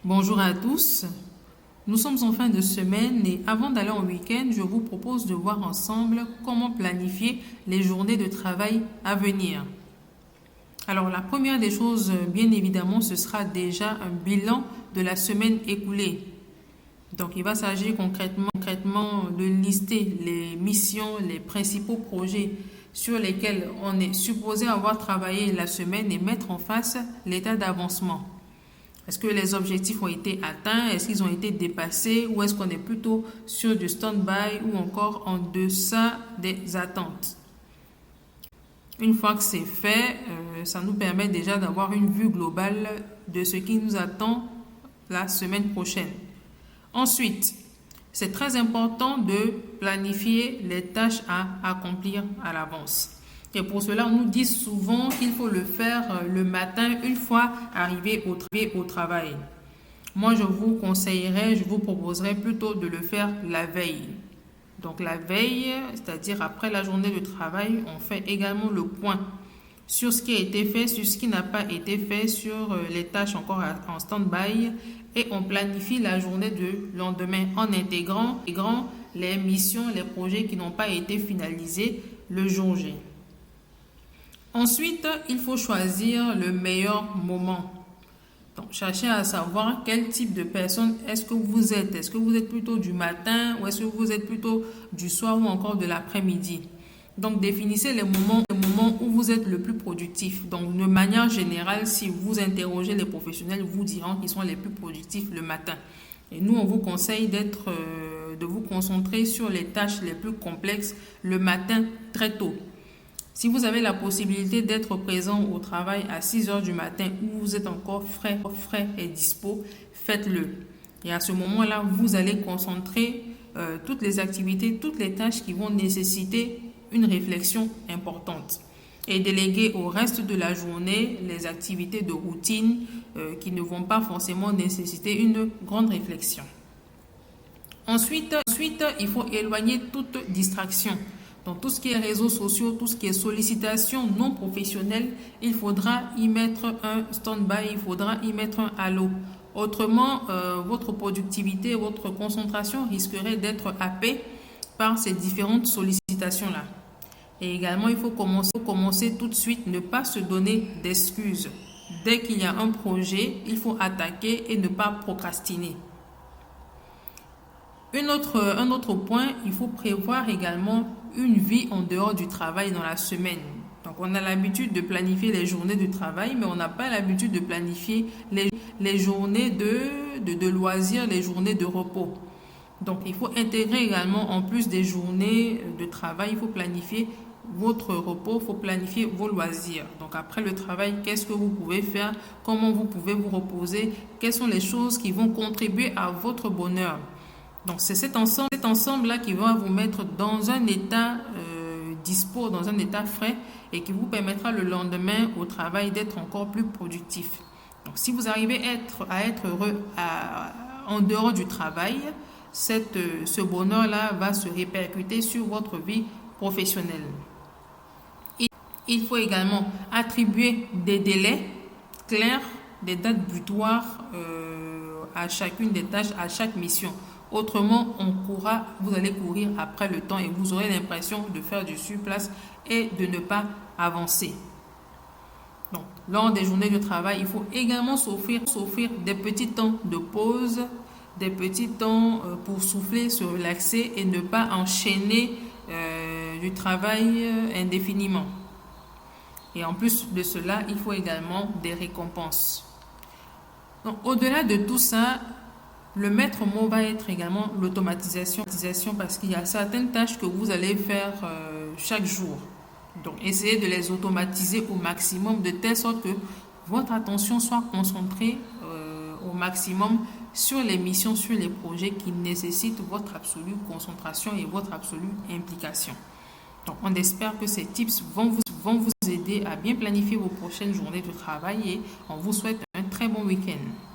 Bonjour à tous, nous sommes en fin de semaine et avant d'aller en week-end, je vous propose de voir ensemble comment planifier les journées de travail à venir. Alors la première des choses, bien évidemment, ce sera déjà un bilan de la semaine écoulée. Donc il va s'agir concrètement de lister les missions, les principaux projets sur lesquels on est supposé avoir travaillé la semaine et mettre en face l'état d'avancement. Est-ce que les objectifs ont été atteints? Est-ce qu'ils ont été dépassés? Ou est-ce qu'on est plutôt sur du stand-by ou encore en deçà des attentes? Une fois que c'est fait, ça nous permet déjà d'avoir une vue globale de ce qui nous attend la semaine prochaine. Ensuite, c'est très important de planifier les tâches à accomplir à l'avance. Et pour cela, on nous dit souvent qu'il faut le faire le matin une fois arrivé au travail. Moi, je vous proposerais plutôt de le faire la veille. Donc la veille, c'est-à-dire après la journée de travail, on fait également le point sur ce qui a été fait, sur ce qui n'a pas été fait, sur les tâches encore en stand-by et on planifie la journée de lendemain en intégrant les missions, les projets qui n'ont pas été finalisés le jour J. Ensuite, il faut choisir le meilleur moment. Donc, cherchez à savoir quel type de personne est-ce que vous êtes. Est-ce que vous êtes plutôt du matin ou est-ce que vous êtes plutôt du soir ou encore de l'après-midi? Donc, définissez les moments où vous êtes le plus productif. Donc, de manière générale, si vous interrogez les professionnels, vous diront qu'ils sont les plus productifs le matin. Et nous, on vous conseille de vous concentrer sur les tâches les plus complexes le matin très tôt. Si vous avez la possibilité d'être présent au travail à 6 heures du matin où vous êtes encore frais et dispo, faites-le. Et à ce moment-là, vous allez concentrer toutes les activités, toutes les tâches qui vont nécessiter une réflexion importante. Et déléguer au reste de la journée les activités de routine qui ne vont pas forcément nécessiter une grande réflexion. Ensuite, il faut éloigner toute distraction. Donc tout ce qui est réseaux sociaux, tout ce qui est sollicitation non professionnelle, il faudra y mettre un stand-by, il faudra y mettre un halo. Autrement, votre productivité, votre concentration risquerait d'être happée par ces différentes sollicitations-là. Et également, il faut commencer tout de suite, ne pas se donner d'excuses. Dès qu'il y a un projet, il faut attaquer et ne pas procrastiner. Un autre point, il faut prévoir également une vie en dehors du travail dans la semaine. Donc, on a l'habitude de planifier les journées de travail, mais on n'a pas l'habitude de planifier les journées de loisirs, les journées de repos. Donc, il faut intégrer également, en plus des journées de travail, il faut planifier votre repos, il faut planifier vos loisirs. Donc, après le travail, qu'est-ce que vous pouvez faire? Comment vous pouvez vous reposer? Quelles sont les choses qui vont contribuer à votre bonheur? Donc, c'est cet ensemble-là qui va vous mettre dans un état dispo, dans un état frais et qui vous permettra le lendemain au travail d'être encore plus productif. Donc, si vous arrivez à être heureux en dehors du travail, ce bonheur-là va se répercuter sur votre vie professionnelle. Il faut également attribuer des délais clairs, des dates butoirs à chacune des tâches, à chaque mission. Autrement, vous allez courir après le temps et vous aurez l'impression de faire du surplace et de ne pas avancer. Donc, lors des journées de travail, il faut également s'offrir des petits temps de pause, des petits temps pour souffler, se relaxer et ne pas enchaîner du travail indéfiniment. Et en plus de cela, il faut également des récompenses. Donc, au-delà de tout ça, le maître mot va être également l'automatisation parce qu'il y a certaines tâches que vous allez faire chaque jour. Donc, essayez de les automatiser au maximum de telle sorte que votre attention soit concentrée au maximum sur les missions, sur les projets qui nécessitent votre absolue concentration et votre absolue implication. Donc, on espère que ces tips vont vous aider à bien planifier vos prochaines journées de travail et on vous souhaite un très bon week-end.